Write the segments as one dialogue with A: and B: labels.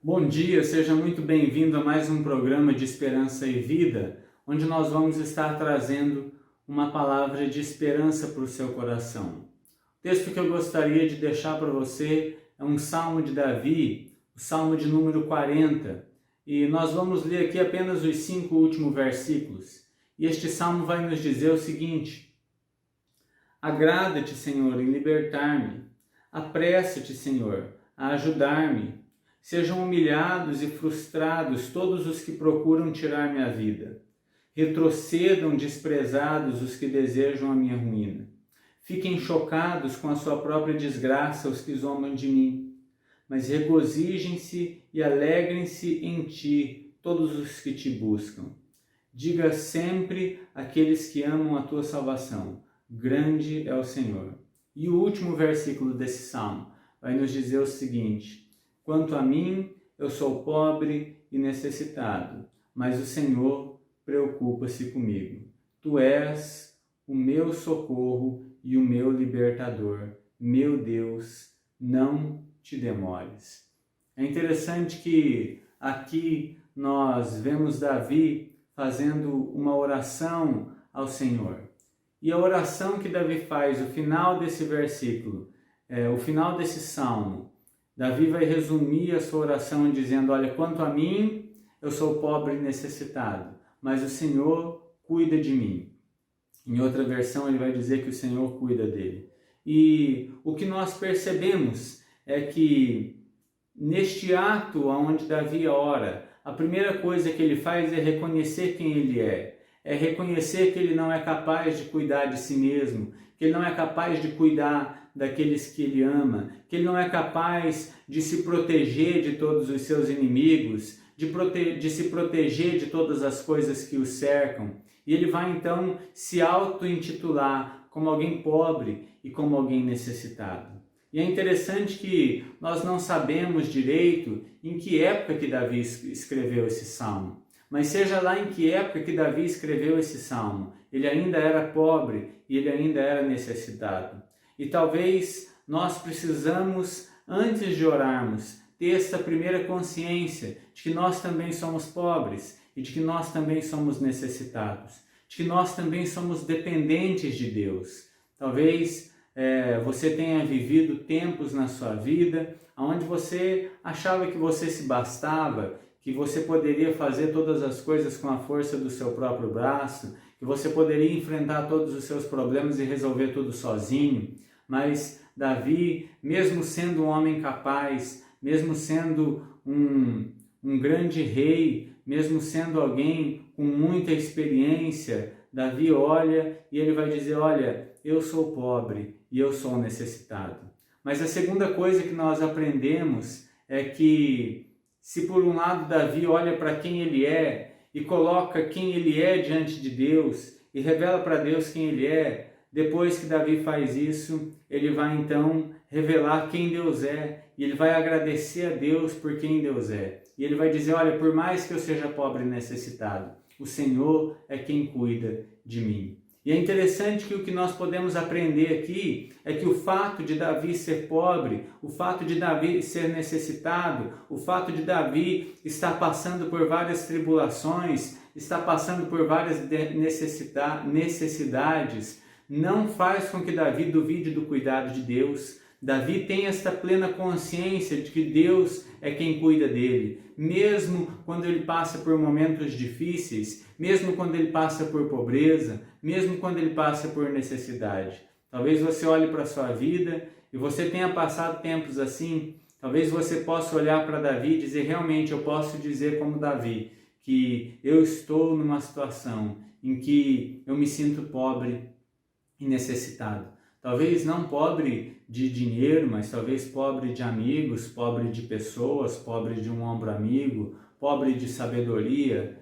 A: Bom dia, seja muito bem-vindo a mais um programa de Esperança e Vida, onde nós vamos estar trazendo uma palavra de esperança para o seu coração. O texto que eu gostaria de deixar para você é um Salmo de Davi, o Salmo de número 40, e nós vamos ler aqui apenas os 5 últimos versículos. E este Salmo vai nos dizer o seguinte: Agrada-te, Senhor, em libertar-me, apressa-te, Senhor, a ajudar-me. Sejam humilhados e frustrados todos os que procuram tirar minha vida. Retrocedam desprezados os que desejam a minha ruína. Fiquem chocados com a sua própria desgraça os que zombam de mim. Mas regozijem-se e alegrem-se em ti todos os que te buscam. Diga sempre àqueles que amam a tua salvação: grande é o Senhor. E o último versículo desse salmo vai nos dizer o seguinte: Quanto a mim, eu sou pobre e necessitado, mas o Senhor preocupa-se comigo. Tu és o meu socorro e o meu libertador. Meu Deus, não te demores. É interessante que aqui nós vemos Davi fazendo uma oração ao Senhor. E a oração que Davi faz, o final desse versículo, o final desse salmo, Davi vai resumir a sua oração dizendo: olha, quanto a mim, eu sou pobre e necessitado, mas o Senhor cuida de mim. Em outra versão ele vai dizer que o Senhor cuida dele. E o que nós percebemos é que neste ato onde Davi ora, a primeira coisa que ele faz é reconhecer quem ele é reconhecer que ele não é capaz de cuidar de si mesmo, que ele não é capaz de cuidar daqueles que ele ama, que ele não é capaz de se proteger de todos os seus inimigos, de se proteger de todas as coisas que o cercam. E ele vai então se auto-intitular como alguém pobre e como alguém necessitado. E é interessante que nós não sabemos direito em que época que Davi escreveu esse salmo. Mas seja lá em que época que Davi escreveu esse salmo, ele ainda era pobre e ele ainda era necessitado. E talvez nós precisamos, antes de orarmos, ter essa primeira consciência de que nós também somos pobres e de que nós também somos necessitados, de que nós também somos dependentes de Deus. Talvez você tenha vivido tempos na sua vida onde você achava que você se bastava, que você poderia fazer todas as coisas com a força do seu próprio braço, que você poderia enfrentar todos os seus problemas e resolver tudo sozinho. Mas Davi, mesmo sendo um homem capaz, mesmo sendo um grande rei, mesmo sendo alguém com muita experiência, Davi olha e ele vai dizer: olha, eu sou pobre e eu sou necessitado. Mas a segunda coisa que nós aprendemos é que, se por um lado Davi olha para quem ele é e coloca quem ele é diante de Deus e revela para Deus quem ele é, depois que Davi faz isso, ele vai então revelar quem Deus é e ele vai agradecer a Deus por quem Deus é. E ele vai dizer: olha, por mais que eu seja pobre e necessitado, o Senhor é quem cuida de mim. E é interessante que o que nós podemos aprender aqui é que o fato de Davi ser pobre, o fato de Davi ser necessitado, o fato de Davi estar passando por várias tribulações, estar passando por várias necessidades, não faz com que Davi duvide do cuidado de Deus. Davi tem esta plena consciência de que Deus é quem cuida dele, mesmo quando ele passa por momentos difíceis, mesmo quando ele passa por pobreza, mesmo quando ele passa por necessidade. Talvez você olhe para a sua vida e você tenha passado tempos assim. Talvez você possa olhar para Davi e dizer: realmente eu posso dizer como Davi, que eu estou numa situação em que eu me sinto pobre e necessitado. Talvez não pobre de dinheiro, mas talvez pobre de amigos, pobre de pessoas, pobre de um ombro amigo, pobre de sabedoria.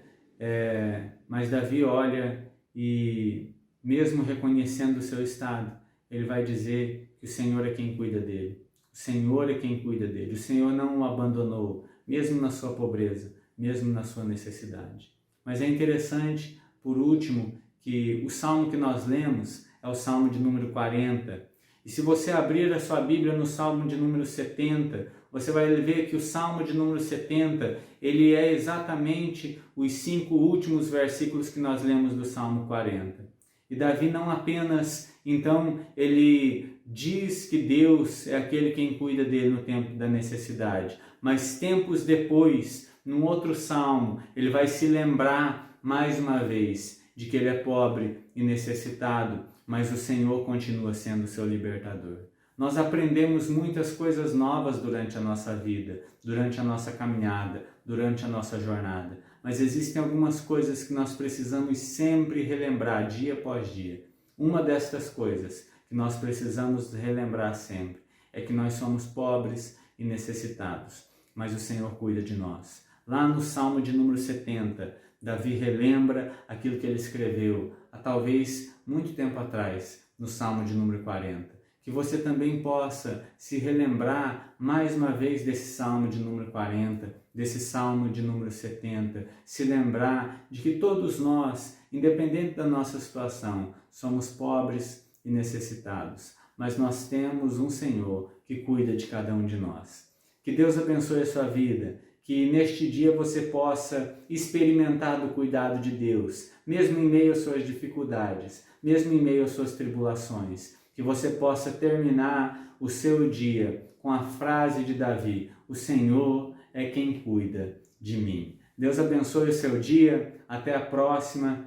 A: Mas Davi olha e, mesmo reconhecendo o seu estado, ele vai dizer que o Senhor é quem cuida dele. O Senhor é quem cuida dele. O Senhor não o abandonou, mesmo na sua pobreza, mesmo na sua necessidade. Mas é interessante, por último, que o salmo que nós lemos é o salmo de número 40. E se você abrir a sua Bíblia no salmo de número 70, você vai ver que o Salmo de número 70, ele é exatamente os 5 últimos versículos que nós lemos do Salmo 40. E Davi não apenas, então, ele diz que Deus é aquele quem cuida dele no tempo da necessidade, mas tempos depois, num outro salmo, ele vai se lembrar mais uma vez de que ele é pobre e necessitado, mas o Senhor continua sendo seu libertador. Nós aprendemos muitas coisas novas durante a nossa vida, durante a nossa caminhada, durante a nossa jornada. Mas existem algumas coisas que nós precisamos sempre relembrar, dia após dia. Uma destas coisas que nós precisamos relembrar sempre é que nós somos pobres e necessitados, mas o Senhor cuida de nós. Lá no Salmo de número 70, Davi relembra aquilo que ele escreveu há talvez muito tempo atrás, no Salmo de número 40. Que você também possa se relembrar mais uma vez desse Salmo de número 40, desse Salmo de número 70, se lembrar de que todos nós, independente da nossa situação, somos pobres e necessitados, mas nós temos um Senhor que cuida de cada um de nós. Que Deus abençoe a sua vida, que neste dia você possa experimentar do cuidado de Deus, mesmo em meio às suas dificuldades, mesmo em meio às suas tribulações. Que você possa terminar o seu dia com a frase de Davi: o Senhor é quem cuida de mim. Deus abençoe o seu dia. Até a próxima.